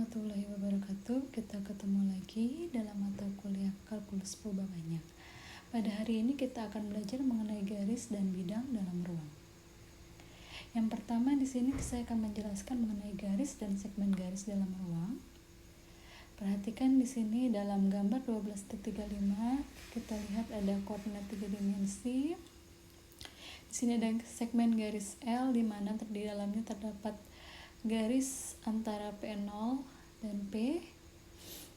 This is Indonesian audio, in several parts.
warahmatullahi wabarakatuh. Kita ketemu lagi dalam mata kuliah kalkulus proba banyak. Pada hari ini kita akan belajar mengenai garis dan bidang dalam ruang. Yang pertama di sini saya akan menjelaskan mengenai garis dan segmen garis dalam ruang. Perhatikan di sini dalam gambar 12.35 kita lihat ada koordinat 3 dimensi. Di sini ada segmen garis L di mana di dalamnya terdapat garis antara P0 dan P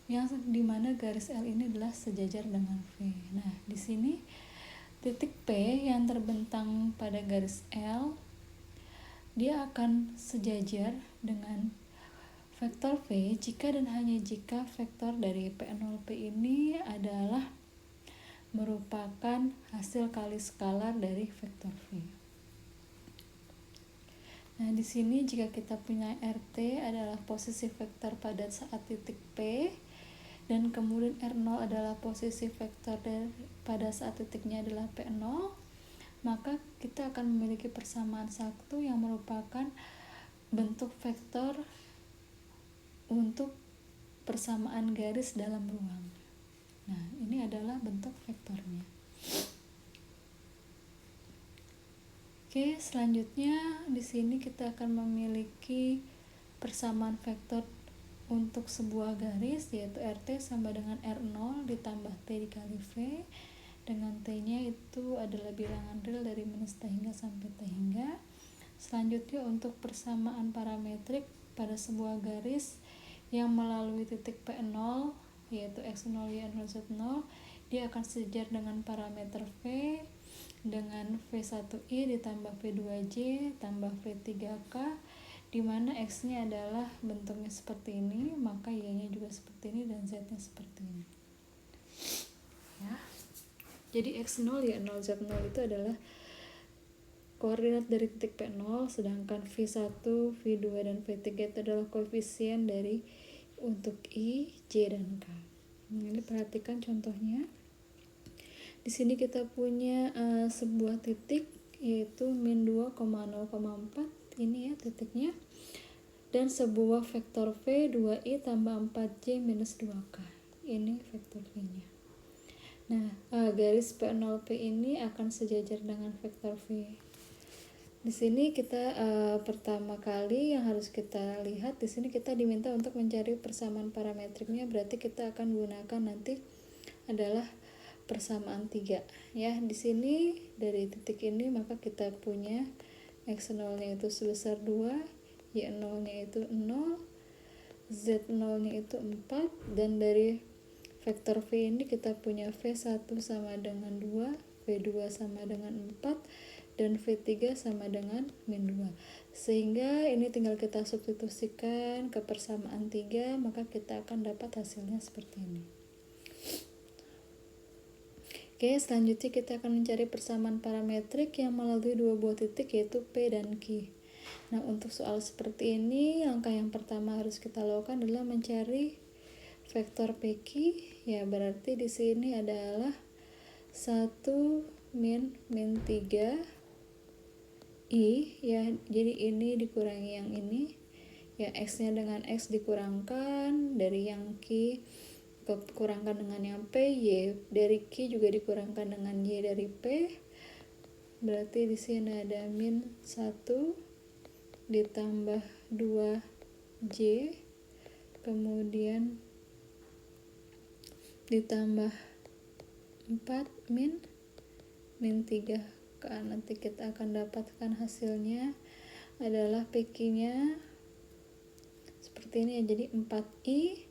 yang dimana garis L ini adalah sejajar dengan V. Nah, di sini titik P yang terbentang pada garis L dia akan sejajar dengan vektor V jika dan hanya jika vektor dari P0P ini adalah merupakan hasil kali skalar dari vektor V. Nah, di sini jika kita punya RT adalah posisi vektor pada saat titik P dan kemudian R0 adalah posisi vektor pada saat titiknya adalah P0, maka kita akan memiliki persamaan satu yang merupakan bentuk vektor untuk persamaan garis dalam ruang. Nah, ini adalah bentuk vektornya. Oke, selanjutnya di sini kita akan memiliki persamaan vektor untuk sebuah garis, yaitu RT sama dengan R0 ditambah T dikali V, dengan T-nya itu adalah bilangan real dari minus T hingga sampai T hingga. Selanjutnya untuk persamaan parametrik pada sebuah garis yang melalui titik P0 yaitu X0, Y0, Z0, dia akan sejajar dengan parameter V dengan V1I ditambah V2J tambah V3K, di mana X-nya adalah bentuknya seperti ini, maka Y-nya juga seperti ini dan Z-nya seperti ini. Ya. Jadi X0, Y0, Z0 itu adalah koordinat dari titik P0, sedangkan V1, V2 dan V3 itu adalah koefisien dari untuk I, J dan K. Ini perhatikan contohnya. Di sini kita punya sebuah titik yaitu min 2,0,4, ini ya titiknya, dan sebuah vektor V 2i tambah 4j minus 2k, ini vektor V nya. Nah, garis P0P ini akan sejajar dengan vektor V. Di sini kita pertama kali yang harus kita lihat, di sini kita diminta untuk mencari persamaan parametriknya, berarti kita akan gunakan nanti adalah persamaan 3 ya. Di sini dari titik ini maka kita punya X0-nya itu sebesar 2, Y0-nya itu 0, Z0-nya itu 4, dan dari vektor V ini kita punya V1 sama dengan 2, V2 sama dengan 4, dan V3 sama dengan min 2. Sehingga ini tinggal kita substitusikan ke persamaan 3, maka kita akan dapat hasilnya seperti ini. Oke, selanjutnya kita akan mencari persamaan parametrik yang melalui dua buah titik yaitu P dan Q. Nah, untuk soal seperti ini, langkah yang pertama harus kita lakukan adalah mencari vektor PQ. Ya, berarti di sini adalah 1 min 3 I ya. Jadi ini dikurangi yang ini. Ya, X-nya dengan X dikurangkan dari yang Q kurangkan dengan yang P, Y dari Q juga dikurangkan dengan Y dari P. Berarti di sini ada min 1 ditambah 2J kemudian ditambah 4 min 3. Nanti kita akan dapatkan hasilnya adalah PQ-nya seperti ini ya. Jadi 4I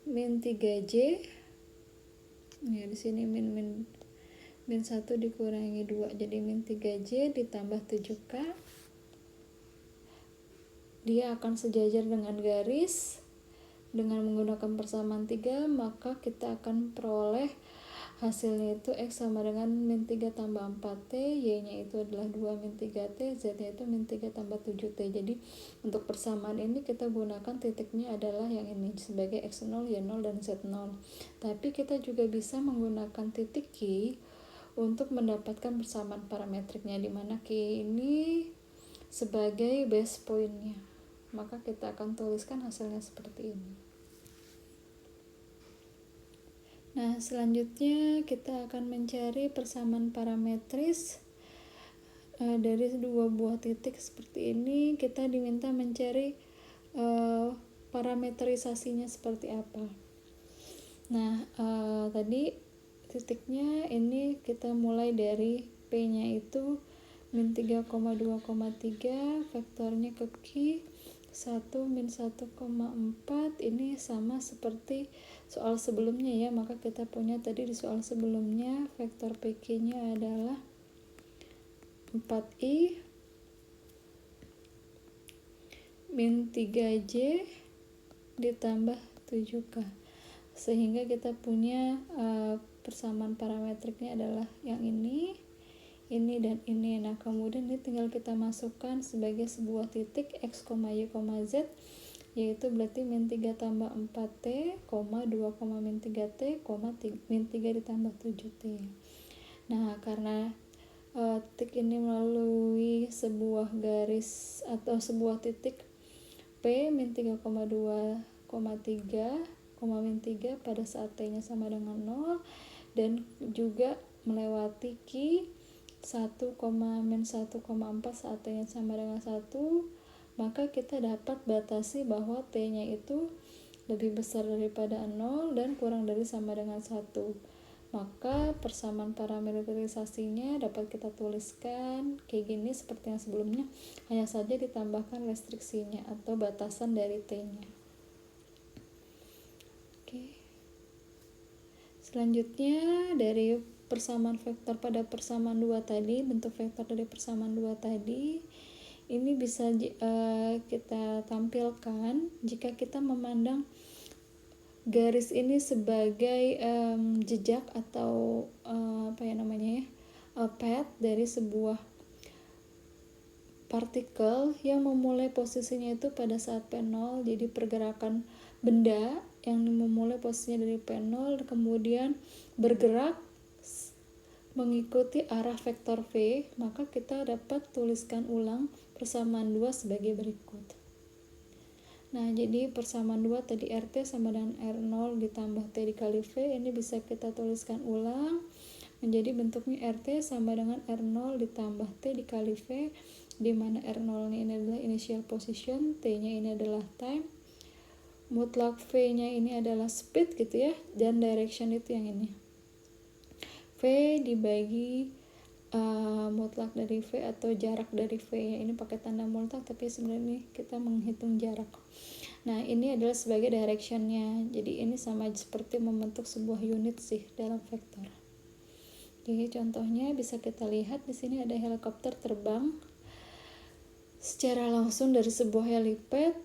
min 3J ya, di sini min 1 dikurangi 2 jadi min 3J ditambah 7K, dia akan sejajar dengan garis. Dengan menggunakan persamaan 3 maka kita akan peroleh hasilnya itu X sama dengan min 3 tambah 4T, Y nya itu adalah 2 min 3T, Z nya itu min 3 tambah 7T. Jadi untuk persamaan ini kita gunakan titiknya adalah yang ini sebagai X0, Y0, dan Z0. Tapi kita juga bisa menggunakan titik Q untuk mendapatkan persamaan parametriknya, di mana Q ini sebagai base point-nya. maka kita akan tuliskan hasilnya seperti ini. Nah, selanjutnya kita akan mencari persamaan parametris dari dua buah titik seperti ini. Kita diminta mencari parametrisasinya seperti apa. Nah, tadi titiknya ini kita mulai dari P-nya itu min 3,2,3, vektornya ke Q 1 min 1,4. Ini sama seperti soal sebelumnya ya, maka kita punya tadi di soal sebelumnya vektor PQ-nya adalah 4i min 3j ditambah 7k, sehingga kita punya persamaan parametriknya adalah yang ini dan ini. Nah, kemudian ini tinggal kita masukkan sebagai sebuah titik x, y, z, yaitu berarti min 3 tambah 4t, 2, min 3t, min 3 ditambah 7t. Nah, karena titik ini melalui sebuah garis atau sebuah titik P min 3,2,3, min 3 pada saat t-nya sama dengan 0, dan juga melewati Q 1, min 1,4 saat t-nya sama dengan 1, maka kita dapat batasi bahwa t-nya itu lebih besar daripada 0 dan kurang dari sama dengan 1. Maka persamaan parametrisasinya dapat kita tuliskan kayak gini seperti yang sebelumnya, hanya saja ditambahkan restriksinya atau batasan dari t-nya. Oke. Selanjutnya dari persamaan vektor pada persamaan 2 tadi, bentuk vektor dari persamaan 2 tadi ini bisa kita tampilkan jika kita memandang garis ini sebagai jejak atau path dari sebuah partikel yang memulai posisinya itu pada saat P0. Jadi pergerakan benda yang memulai posisinya dari P0 kemudian bergerak mengikuti arah vektor V, maka kita dapat tuliskan ulang persamaan 2 sebagai berikut. Nah, jadi persamaan 2 tadi RT sama dengan R0 ditambah T dikali V, ini bisa kita tuliskan ulang menjadi bentuknya RT sama dengan R0 ditambah T dikali V, di mana R0 ini adalah initial position, T-nya ini adalah time, mutlak V-nya ini adalah speed gitu ya, dan direction itu yang ini. V dibagi mutlak dari V atau jarak dari V ya, ini pakai tanda mutlak tapi sebenarnya ini kita menghitung jarak. Nah, ini adalah sebagai directionnya, jadi ini sama seperti membentuk sebuah unit sih dalam vektor. Jadi contohnya bisa kita lihat di sini ada helikopter terbang secara langsung dari sebuah helipad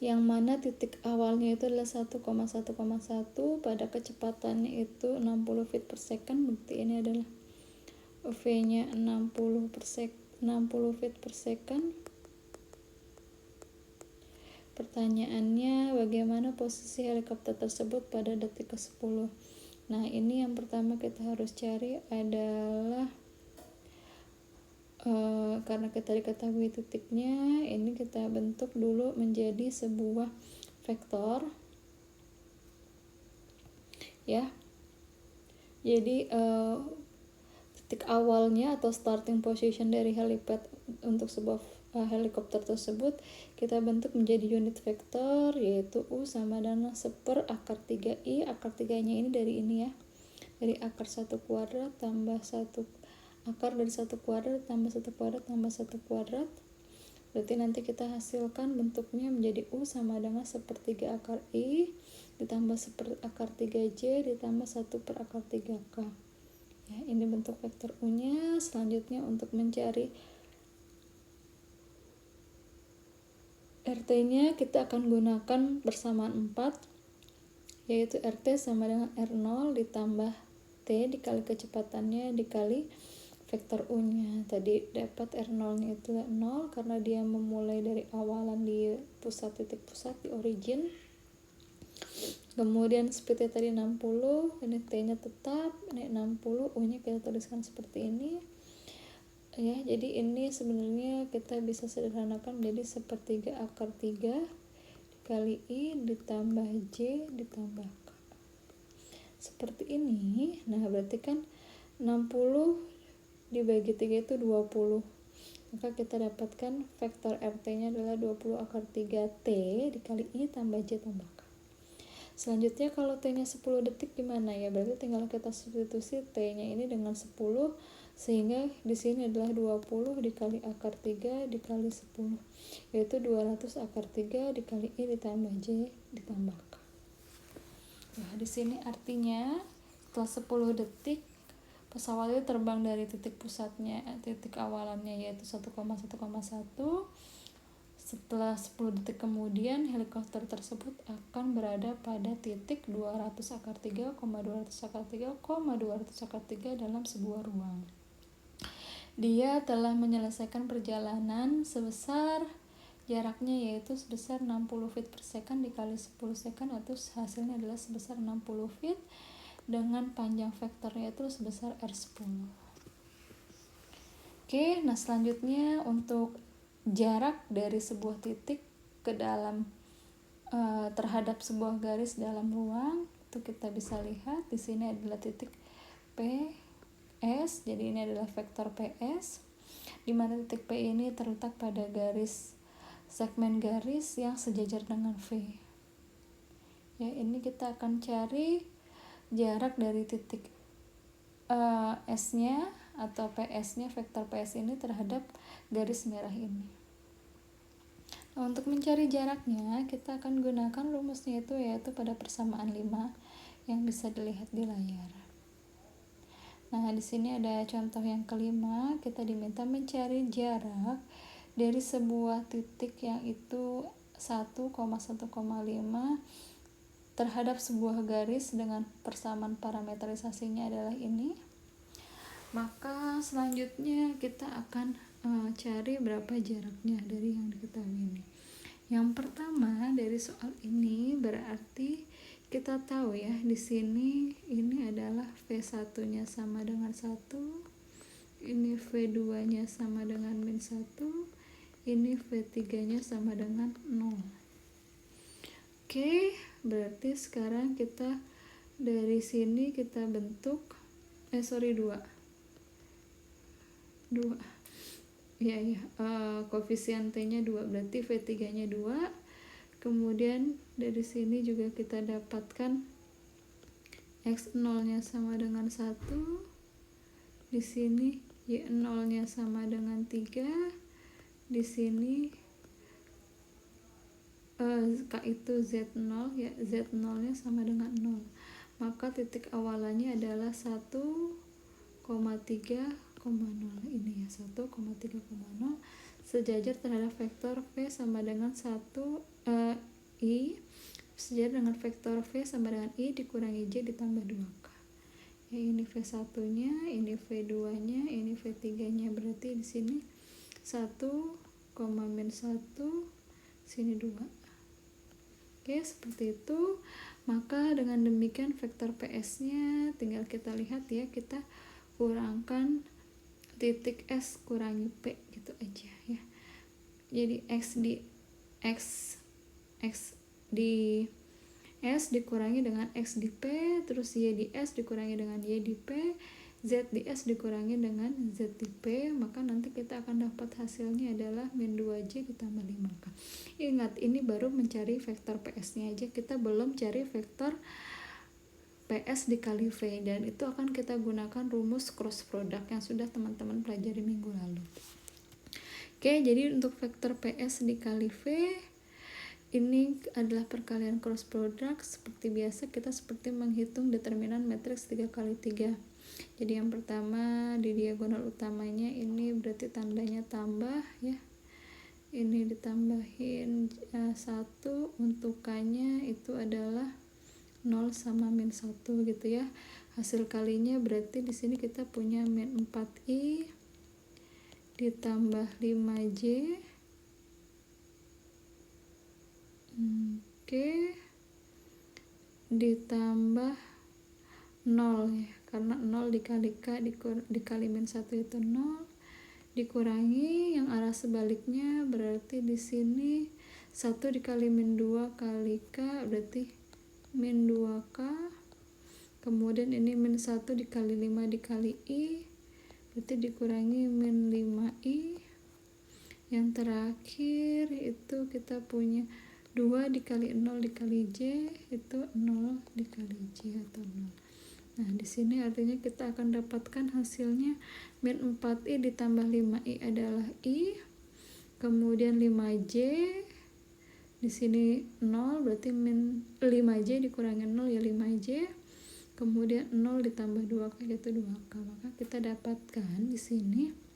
yang mana titik awalnya itu adalah 1,1,1 pada kecepatannya itu 60 feet per second, berarti ini adalah V-nya 60 feet per second. Pertanyaannya, bagaimana posisi helikopter tersebut pada detik ke-10? Nah, ini yang pertama kita harus cari adalah karena kita diketahui titiknya, ini kita bentuk dulu menjadi sebuah vektor ya. Jadi titik awalnya atau starting position dari helipad untuk sebuah helikopter tersebut kita bentuk menjadi unit vektor, yaitu U sama dengan 1 per akar 3i. Akar 3 nya ini dari ini ya, dari akar 1 kuadrat tambah 1 akar dari 1 kuadrat tambah 1 kuadrat tambah 1 kuadrat, berarti nanti kita hasilkan bentuknya menjadi U sama dengan 1/3 akar I ditambah 1 akar 3J ditambah 1 per akar 3K ya, ini bentuk vektor U nya. Selanjutnya untuk mencari RT nya kita akan gunakan persamaan 4, yaitu RT sama dengan R0 ditambah T dikali kecepatannya dikali vektor U-nya. Tadi dapat R0-nya itu 0 karena dia memulai dari awalan di pusat, titik pusat di origin. Kemudian speednya tadi 60, ini T-nya tetap, ini 60, U-nya kita tuliskan seperti ini. ya. Jadi ini sebenarnya kita bisa sederhanakan menjadi 1/3 akar 3 dikali I ditambah J ditambah K. Seperti ini. Nah, berarti kan 60 dibagi 3 itu 20. Maka kita dapatkan vektor RT-nya adalah 20 akar 3T dikali I tambah J tambah K. Selanjutnya kalau T-nya 10 detik gimana ya? Berarti tinggal kita substitusi T-nya ini dengan 10, sehingga di sini adalah 20 dikali akar 3 dikali 10, yaitu 200 akar 3 dikali I ditambah J ditambah K. Nah, di sini artinya setelah 10 detik pesawat itu terbang dari titik pusatnya, titik awalannya yaitu 1,1,1. Setelah 10 detik kemudian helikopter tersebut akan berada pada titik 200 akar 3, 200 akar 3, 200 akar 3 dalam sebuah ruang. Dia telah menyelesaikan perjalanan sebesar jaraknya yaitu sebesar 60 feet per second dikali 10 second, atau hasilnya adalah sebesar 60 feet dengan panjang vektornya itu sebesar R10. Oke, nah selanjutnya untuk jarak dari sebuah titik ke dalam terhadap sebuah garis dalam ruang itu kita bisa lihat di sini adalah titik PS. Jadi ini adalah vektor PS, di mana titik P ini terletak pada garis segmen garis yang sejajar dengan V. Ya, ini kita akan cari jarak dari titik S-nya atau PS-nya, vektor PS ini terhadap garis merah ini. Nah, untuk mencari jaraknya kita akan gunakan rumusnya yaitu pada persamaan 5 yang bisa dilihat di layar. Nah, di sini ada contoh yang kelima, kita diminta mencari jarak dari sebuah titik yang itu 1,1,5 terhadap sebuah garis dengan persamaan parametrisasinya adalah ini. Maka selanjutnya kita akan cari berapa jaraknya dari yang diketahui ini. Yang pertama dari soal ini berarti kita tahu ya, di sini ini adalah V1-nya sama dengan 1, ini V2-nya sama dengan -1, ini V3-nya sama dengan 0. Oke, berarti sekarang kita dari sini kita bentuk 2 ya koefisien T-nya 2, berarti V3-nya 2. Kemudian dari sini juga kita dapatkan X0-nya sama dengan 1, di sini Y0-nya sama dengan 3, di sini K itu Z0 ya, Z0-nya sama dengan 0. Maka titik awalannya adalah 1,3,0 ini ya, 1,3,0 sejajar terhadap vektor V sama dengan 1 I sejajar dengan vektor V sama dengan I dikurangi J ditambah 2K. Ya, ini V1-nya, ini V2-nya, ini V3-nya, berarti di sini 1, sini 2. Oke, seperti itu. Maka dengan demikian vektor PS-nya tinggal kita lihat ya, kita kurangkan titik S kurangi P gitu aja ya. Jadi X di S dikurangi dengan X di P, terus Y di S dikurangi dengan Y di P, Z di S dikurangi dengan Z di P, maka nanti kita akan dapat hasilnya adalah -2J ditambah 5K. Ingat, ini baru mencari vektor PS-nya aja, kita belum cari vektor PS dikali V, dan itu akan kita gunakan rumus cross product yang sudah teman-teman pelajari minggu lalu. Oke, jadi untuk vektor PS dikali V ini adalah perkalian cross product. Seperti biasa kita seperti menghitung determinan matriks 3x3. Jadi yang pertama di diagonal utamanya ini berarti tandanya tambah ya, ini ditambahin 1, untuk K-nya itu adalah 0 sama -1 gitu ya. Hasil kalinya berarti di sini kita punya -4I ditambah 5J. Oke, ditambah 0 ya, karena 0 dikali K dikali -1 itu 0, dikurangi yang arah sebaliknya, berarti di sini 1 dikali min 2 kali K berarti min 2K, kemudian ini min 1 dikali 5 dikali I berarti dikurangi min 5I. Yang terakhir itu kita punya 2 dikali 0 dikali J itu 0 dikali J atau 0. Nah di sini artinya kita akan dapatkan hasilnya min 4I ditambah 5I adalah I, kemudian 5J di sini 0 berarti min 5J dikurangi 0 ya 5J, kemudian 0 ditambah 2K yaitu 2K. Maka kita dapatkan di sini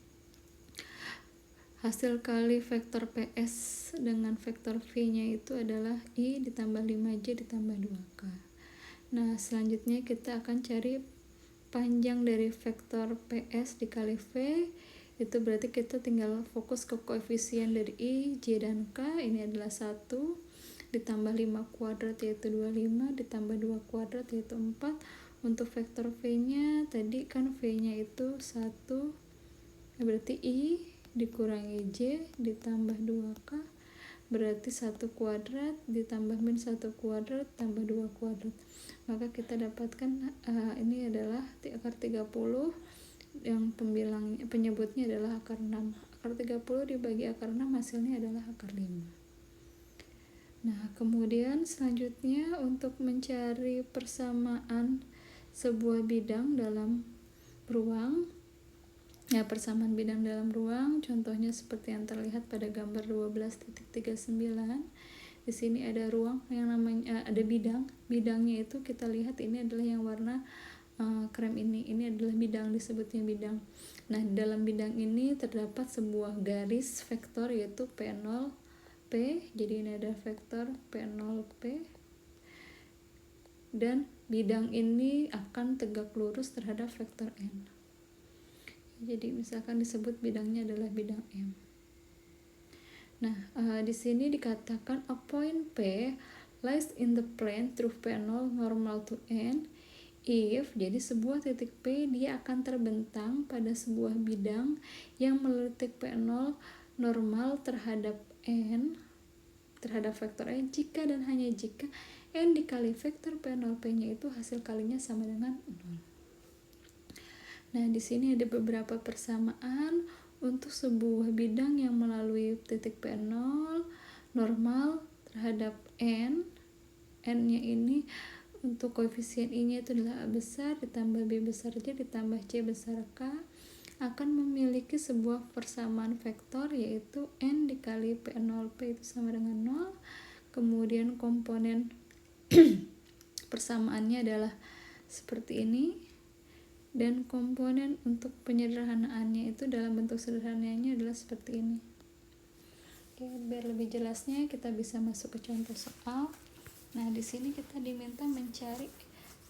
hasil kali vektor PS dengan vektor V-nya itu adalah I ditambah 5J ditambah 2K. Nah, selanjutnya kita akan cari panjang dari vektor PS dikali V. Itu berarti kita tinggal fokus ke koefisien dari I, J, dan K. Ini adalah 1 ditambah 5 kuadrat yaitu 25 ditambah 2 kuadrat yaitu 4. Untuk vektor V-nya tadi kan V-nya itu 1, berarti I dikurangi J ditambah 2K berarti 1 kuadrat ditambah min 1 kuadrat tambah 2 kuadrat. Maka kita dapatkan ini adalah akar 30 yang penyebutnya adalah akar 6. Akar 30 dibagi akar 6 hasilnya adalah akar 5. Nah, kemudian selanjutnya untuk mencari persamaan sebuah bidang dalam ruang, ya persamaan bidang dalam ruang contohnya seperti yang terlihat pada gambar 12.39. Di sini ada ruang yang namanya ada bidangnya itu kita lihat ini adalah yang warna krem ini adalah bidang, disebutnya bidang. Nah, dalam bidang ini terdapat sebuah garis vektor yaitu P0P. Jadi ini ada vektor P0P dan bidang ini akan tegak lurus terhadap vektor N. Jadi misalkan disebut bidangnya adalah bidang M. Nah, di sini dikatakan a point P lies in the plane through P0 normal to N if, jadi sebuah titik P dia akan terbentang pada sebuah bidang yang melalui titik P0 normal terhadap N, terhadap vektor N, jika dan hanya jika N dikali vektor P0P nya itu hasil kalinya sama dengan 0. Nah, di sini ada beberapa persamaan untuk sebuah bidang yang melalui titik P0 normal terhadap N. N-nya ini untuk koefisien I-nya itu adalah A besar ditambah B besar J ditambah C besar K akan memiliki sebuah persamaan vektor yaitu N dikali P0P itu sama dengan 0. Kemudian komponen persamaannya adalah seperti ini. Dan komponen untuk penyederhanaannya itu dalam bentuk sederhananya adalah seperti ini. Oke, biar lebih jelasnya kita bisa masuk ke contoh soal. Nah, di sini kita diminta mencari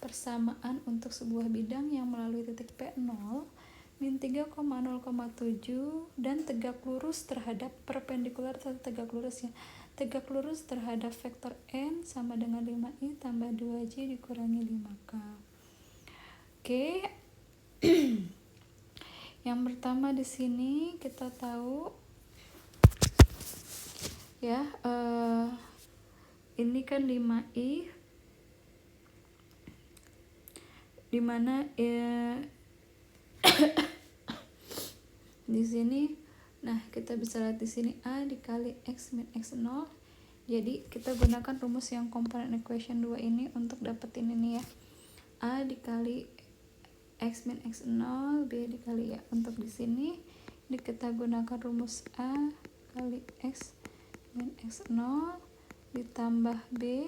persamaan untuk sebuah bidang yang melalui titik P0 min 3,0,7 dan tegak lurus terhadap perpendikular atau tegak lurus ya. Tegak lurus terhadap vektor N sama dengan 5I tambah 2J dikurangi 5K. Oke. Yang pertama di sini kita tahu ya, ini kan 5i dimana di sini, nah kita bisa lihat di sini A dikali X min X0. Jadi kita gunakan rumus yang komponen equation 2 ini untuk dapetin ini ya. A dikali X min X0 B dikali ya. Untuk di sini kita gunakan rumus A kali X min X0 ditambah B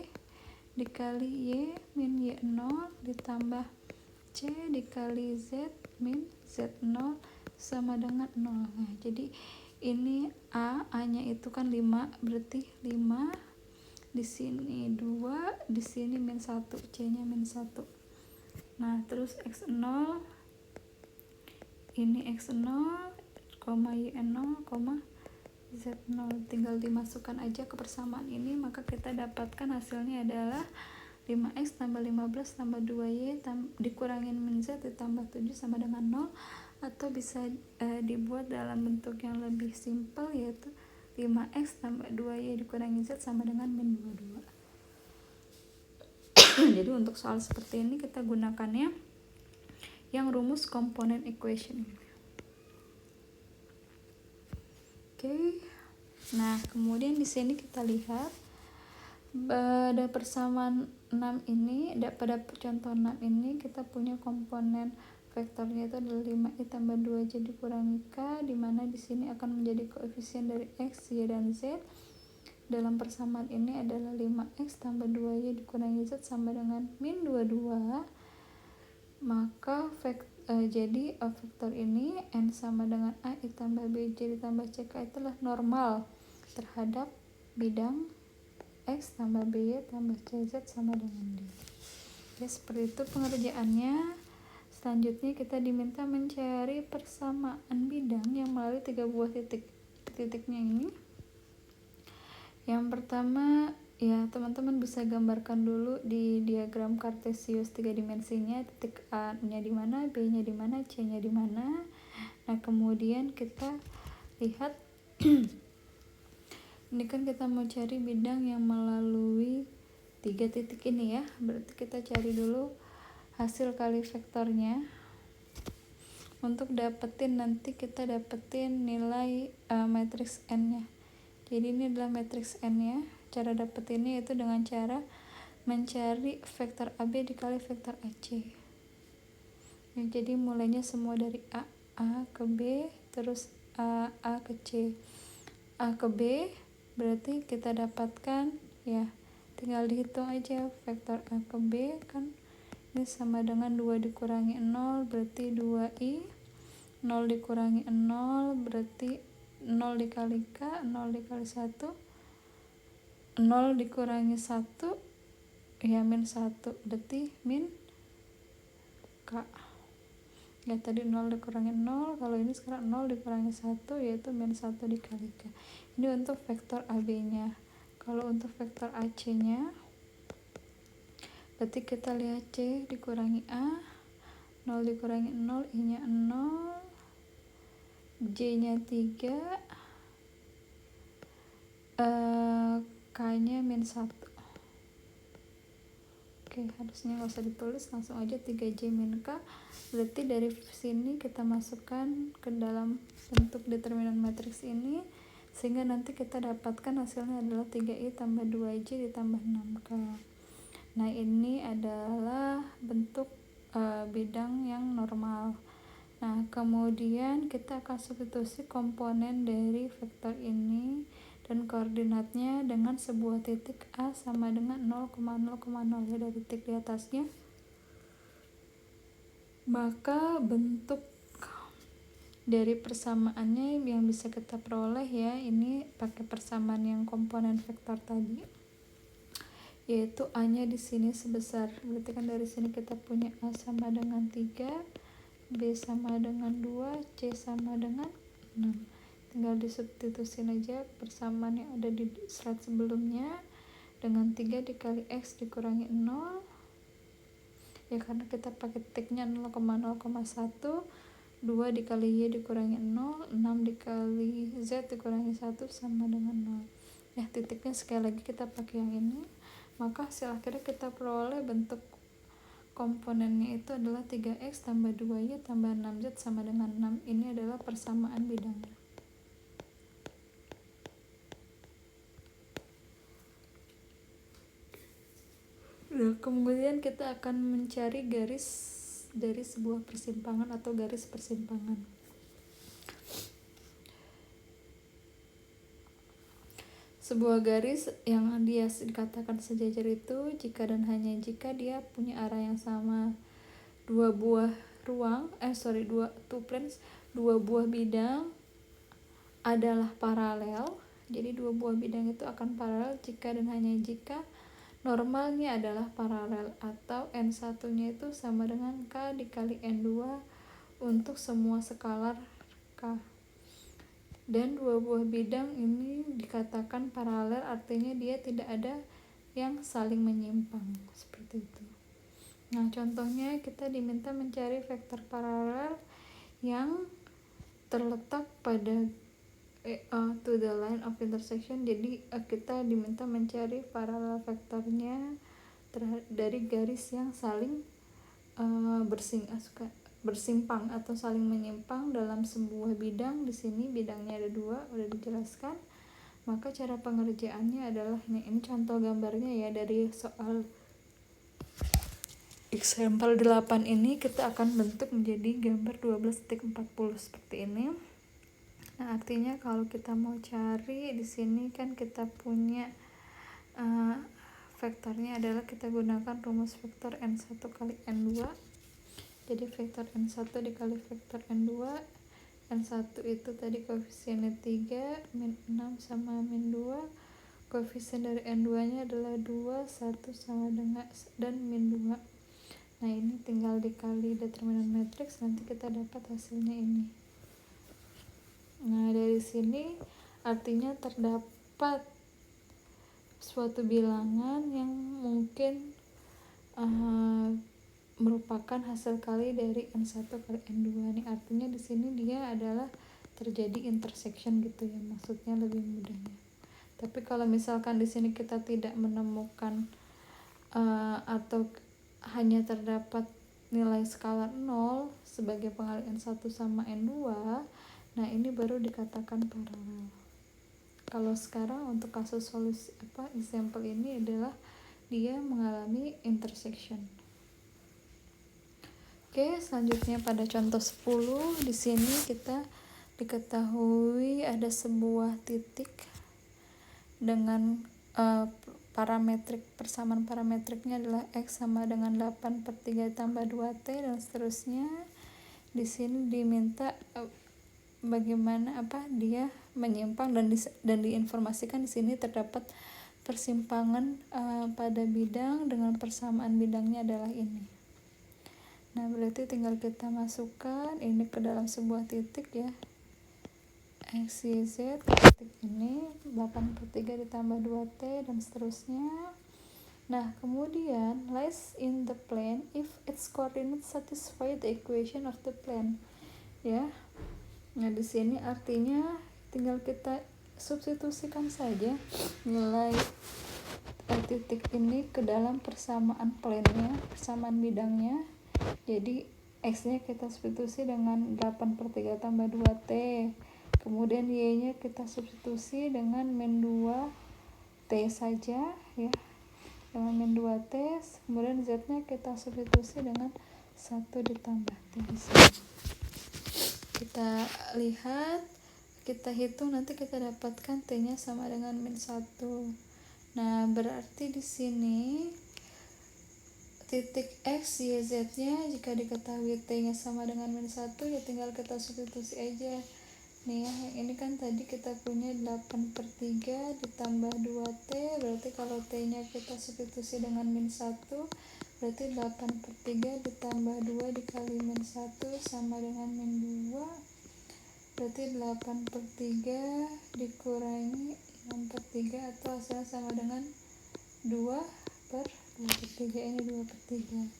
dikali Y min Y0 ditambah C dikali Z min Z0 sama dengan 0. Nah, jadi ini A-nya itu kan 5, berarti 5 di sini 2, di sini min 1, C-nya min 1. Nah, terus X0 ini X0, Y0, Z0 tinggal dimasukkan aja ke persamaan ini, maka kita dapatkan hasilnya adalah 5X tambah 15 tambah 2Y dikurangin min Z ditambah 7 sama dengan 0. atau bisa dibuat dalam bentuk yang lebih simpel, yaitu 5x tambah 2y dikurangi z sama dengan min 22. Jadi untuk soal seperti ini kita gunakannya yang rumus komponen equation. Oke. Nah, kemudian di sini kita lihat pada persamaan 6 ini, pada contoh 6 ini kita punya komponen vektornya itu adalah 5i tambah 2j dikurangi k, di mana di sini akan menjadi koefisien dari x, y, dan z. Dalam persamaan ini adalah 5x tambah 2y dikurangi z sama dengan min 22. Maka jadi vektor ini n sama dengan a ditambah bj ditambah ck itulah normal terhadap bidang x tambah by tambah cz sama dengan d. Ya, seperti itu pengerjaannya. Selanjutnya kita diminta mencari persamaan bidang yang melalui 3 buah titiknya ini. Yang pertama, ya teman-teman bisa gambarkan dulu di diagram kartesius 3 dimensinya, titik A-nya di mana, B-nya di mana, C-nya di mana. Nah, kemudian kita lihat ini kan kita mau cari bidang yang melalui 3 titik ini ya. Berarti kita cari dulu hasil kali vektornya. Untuk nanti kita dapetin nilai matriks n-nya. Jadi ini adalah matriks n ya. Cara dapetinnya itu dengan cara mencari vektor AB dikali vektor AC. Ya, jadi mulainya semua dari A ke B, terus A ke C. A ke B berarti kita dapatkan ya, tinggal dihitung aja vektor A ke B kan ini sama dengan 2 dikurangi 0 berarti 2i, 0 dikurangi 0 berarti 0 dikali k, 0 dikali 1, 0 dikurangi 1 ya min 1 berarti min k. Ya tadi 0 dikurangi 0, kalau ini sekarang 0 dikurangi 1 yaitu min 1 dikali k. Ini untuk vektor AB nya. Kalau untuk vektor AC nya berarti kita lihat C dikurangi A, 0 dikurangi 0, I nya 0, J nya 3, K nya min 1. Oke, harusnya nggak usah ditulis, langsung aja 3J min K. Berarti dari sini kita masukkan ke dalam bentuk determinan matriks ini, sehingga nanti kita dapatkan hasilnya adalah 3i tambah 2j ditambah 6K. Nah, ini adalah bentuk bidang yang normal. Nah, kemudian kita akan substitusi komponen dari vektor ini dan koordinatnya dengan sebuah titik A sama dengan 0,0,0 ya dari titik di atasnya. Maka bentuk dari persamaannya yang bisa kita peroleh ya, ini pakai persamaan yang komponen vektor tadi, yaitu A-nya di sini sebesar, berarti kan dari sini kita punya A sama dengan 3, B sama dengan 2, C sama dengan 6. Tinggal disubstitusin aja persamaan yang ada di slide sebelumnya dengan 3 dikali X dikurangi 0. Ya karena kita pakai titiknya 0,0,1, 2 dikali Y dikurangi 0, 6 dikali Z dikurangi 1 sama dengan 0. Ya titiknya sekali lagi kita pakai yang ini. Maka hasil akhirnya kita peroleh bentuk komponennya itu adalah 3x tambah 2y tambah 6z sama dengan 6. Ini adalah persamaan bidangnya. Nah, kemudian kita akan mencari garis dari sebuah persimpangan atau garis persimpangan. Sebuah garis yang dia dikatakan sejajar itu jika dan hanya jika dia punya arah yang sama. Dua buah bidang adalah paralel. Jadi dua buah bidang itu akan paralel jika dan hanya jika normalnya adalah paralel atau n1 nya itu sama dengan k dikali n2 untuk semua skalar k. Dan dua buah bidang ini dikatakan paralel, artinya dia tidak ada yang saling menyimpang, seperti itu. Nah, contohnya kita diminta mencari vektor paralel yang terletak pada to the line of intersection. Jadi kita diminta mencari paralel vektornya dari garis yang saling bersimpang atau saling menyimpang dalam sebuah bidang. Di sini bidangnya ada 2, udah dijelaskan. Maka cara pengerjaannya adalah ini contoh gambarnya ya, dari soal example 8 ini kita akan bentuk menjadi gambar 12.40 seperti ini. Nah, artinya kalau kita mau cari di sini kan kita punya vektornya adalah kita gunakan rumus vektor N1 kali N2. Jadi vektor N1 dikali vektor N2. N1 itu tadi koefisiennya 3, min 6 sama min 2. Koefisien dari N2 nya adalah 2, 1 sama dengan dan min 2. Nah, ini tinggal dikali determinan matriks, nanti kita dapat hasilnya ini. Nah, dari sini artinya terdapat suatu bilangan yang mungkin merupakan hasil kali dari N1 kali N2 nih. Artinya di sini dia adalah terjadi intersection gitu ya, maksudnya lebih mudahnya. Tapi kalau misalkan di sini kita tidak menemukan atau hanya terdapat nilai skalar 0 sebagai pengali N1 sama N2, nah ini baru dikatakan paralel. Kalau sekarang untuk kasus solusi example ini adalah dia mengalami intersection. Oke, selanjutnya pada contoh 10 di sini kita diketahui ada sebuah titik dengan persamaan parametriknya adalah X sama dengan 8/3 tambah 2T dan seterusnya. Di sini diminta bagaimana dia menyimpang dan diinformasikan di sini terdapat persimpangan pada bidang dengan persamaan bidangnya adalah ini. Nah, berarti tinggal kita masukkan ini ke dalam sebuah titik ya. X, Y, Z, titik ini 8/3 ditambah 2T dan seterusnya. Nah, kemudian lies in the plane if its coordinates satisfy the equation of the plane. Ya. Nah, di sini artinya tinggal kita substitusikan saja nilai titik ini ke dalam persamaan plane-nya, persamaan bidangnya. Jadi X-nya kita substitusi dengan 8/3 tambah 2T. Kemudian Y-nya kita substitusi dengan min 2T saja ya. Dengan min 2T, kemudian Z-nya kita substitusi dengan 1 ditambah T di sini. Kita lihat, kita hitung, nanti kita dapatkan T-nya sama dengan min 1. Nah, berarti di sini titik X, Y, Z-nya jika diketahui T-nya sama dengan min 1 ya tinggal kita substitusi aja. Nih ya, ini kan tadi kita punya 8/3 ditambah 2T, berarti kalau T-nya kita substitusi dengan min 1, berarti 8/3 ditambah 2 dikali min 1 sama dengan min 2, berarti 8/3 dikurangi 6/3 atau hasilnya sama dengan 2/3, ini 2/3.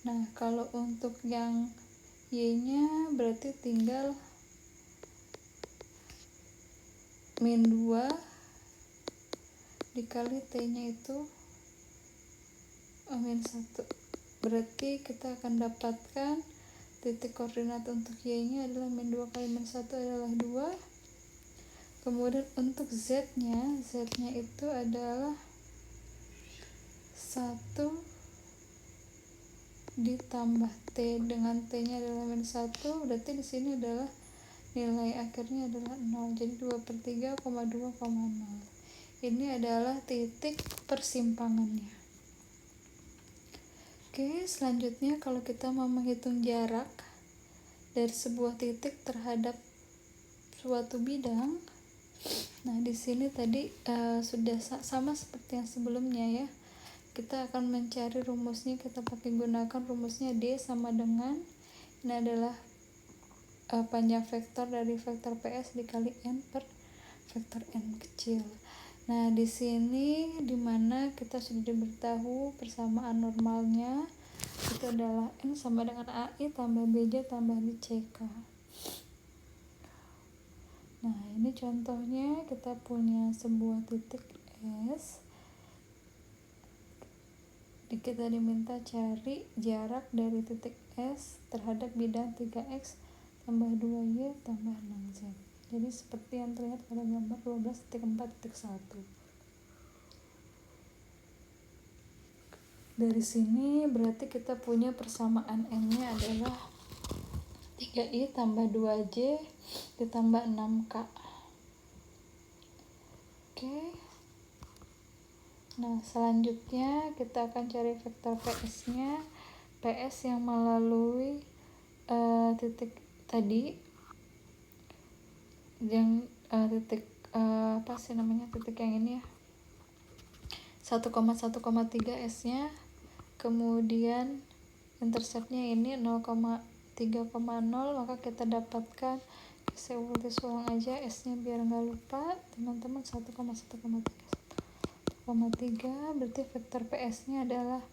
Nah, kalau untuk yang Y-nya berarti tinggal min 2 dikali T-nya itu min 1. Berarti kita akan dapatkan titik koordinat untuk Y-nya adalah min 2 kali min 1 adalah 2. Kemudian untuk Z-nya itu adalah 1 ditambah T dengan T-nya adalah min 1, berarti di sini adalah nilai akhirnya adalah 0, jadi 2/3, 2,0. Ini adalah titik persimpangannya. Oke, selanjutnya kalau kita mau menghitung jarak dari sebuah titik terhadap suatu bidang, nah di sini tadi sudah sama seperti yang sebelumnya ya. Kita akan mencari rumusnya, kita gunakan rumusnya D sama dengan, ini adalah panjang vektor dari vektor PS dikali N per vektor N kecil. Nah, di sini dimana kita sudah diberitahu persamaan normalnya, itu adalah N sama dengan AI tambah BJ tambah CK. Nah, ini contohnya kita punya sebuah titik S. Kita diminta cari jarak dari titik S terhadap bidang 3X tambah 2Y tambah 6Z. Jadi seperti yang terlihat pada gambar 12.4.1. Dari sini berarti kita punya persamaan N-nya adalah 3I tambah 2J ditambah 6K. Oke. Nah, selanjutnya kita akan cari vektor PS-nya. PS yang melalui titik tadi yang titik titik yang ini ya, 1,1,3 S-nya, kemudian interceptnya ini 0,3,0, maka kita dapatkan, saya tulis ulang aja S-nya biar nggak lupa teman-teman, 1,1,3, berarti vektor PS-nya adalah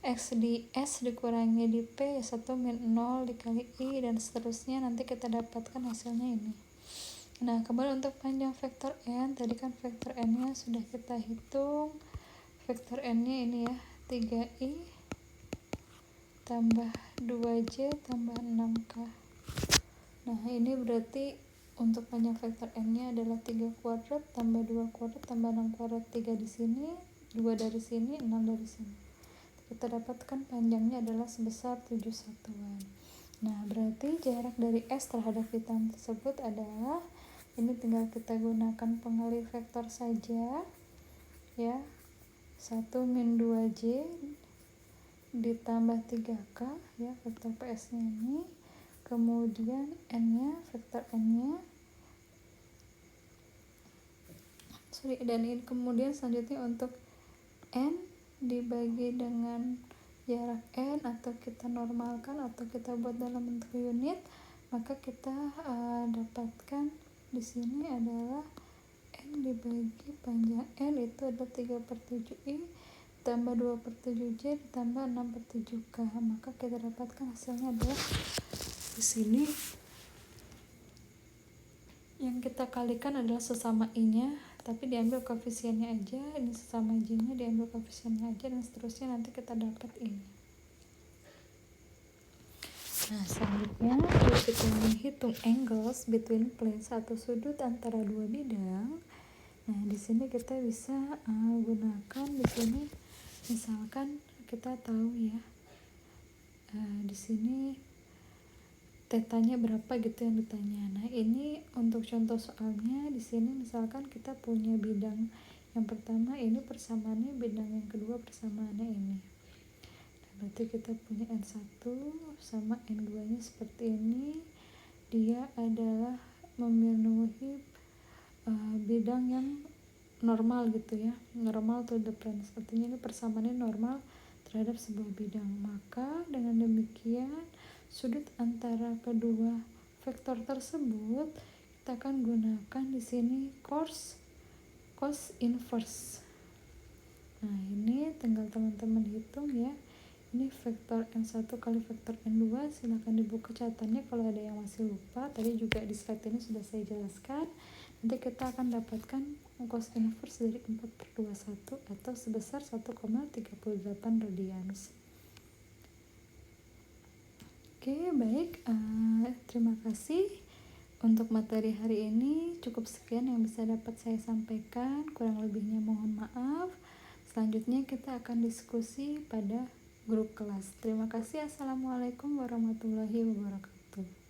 X di S dikurangi di P, 1 min 0 dikali I, dan seterusnya, nanti kita dapatkan hasilnya ini. Nah, kemudian untuk panjang vektor N, tadi kan vektor N-nya sudah kita hitung. Vektor N-nya ini ya, 3I tambah 2J tambah 6K. Nah, ini berarti untuk panjang vektor N-nya adalah 3 kuadrat tambah 2 kuadrat tambah 6 kuadrat, 3 di sini, 2 dari sini, 6 dari sini. Kita dapatkan panjangnya adalah sebesar 7 satuan. Nah, berarti jarak dari S terhadap bidang tersebut adalah, ini tinggal kita gunakan pengalih vektor saja ya, 1 min 2J ditambah 3K ya, vektor PS nya ini, kemudian N nya, vektor N nya dan ini kemudian selanjutnya untuk N dibagi dengan jarak N, atau kita normalkan atau kita buat dalam bentuk unit, maka kita dapatkan di sini adalah N dibagi panjang N itu adalah 3/7I tambah 2/7J ditambah 6/7K, maka kita dapatkan hasilnya adalah di sini yang kita kalikan adalah sesama I-nya, tapi diambil koefisiennya aja, ini sesama J-nya diambil koefisiennya aja, dan seterusnya nanti kita dapat ini. Nah, selanjutnya kita menghitung angles between planes atau sudut antara dua bidang. Nah, di sini kita bisa gunakan di sini, misalkan kita tahu ya, di sini tetanya berapa gitu yang ditanya. Nah, ini untuk contoh soalnya di sini misalkan kita punya bidang yang pertama ini persamaannya, bidang yang kedua persamaannya ini. Nah, berarti kita punya N1 sama N2 nya seperti ini. Dia adalah memenuhi bidang yang normal gitu ya, normal to the plane, artinya ini persamaannya normal terhadap sebuah bidang. Maka dengan demikian sudut antara kedua vektor tersebut kita akan gunakan di sini cos inverse. Nah, ini tinggal teman-teman hitung ya. Ini vektor N1 kali vektor N2, silahkan dibuka catatannya kalau ada yang masih lupa. Tadi juga di slide ini sudah saya jelaskan. Nanti kita akan dapatkan cos inverse dari 4/21 atau sebesar 1,38 radians. Oke, baik. Terima kasih. Untuk materi hari ini cukup sekian yang bisa dapat saya sampaikan. Kurang lebihnya mohon maaf. Selanjutnya kita akan diskusi pada grup kelas. Terima kasih. Assalamualaikum warahmatullahi wabarakatuh.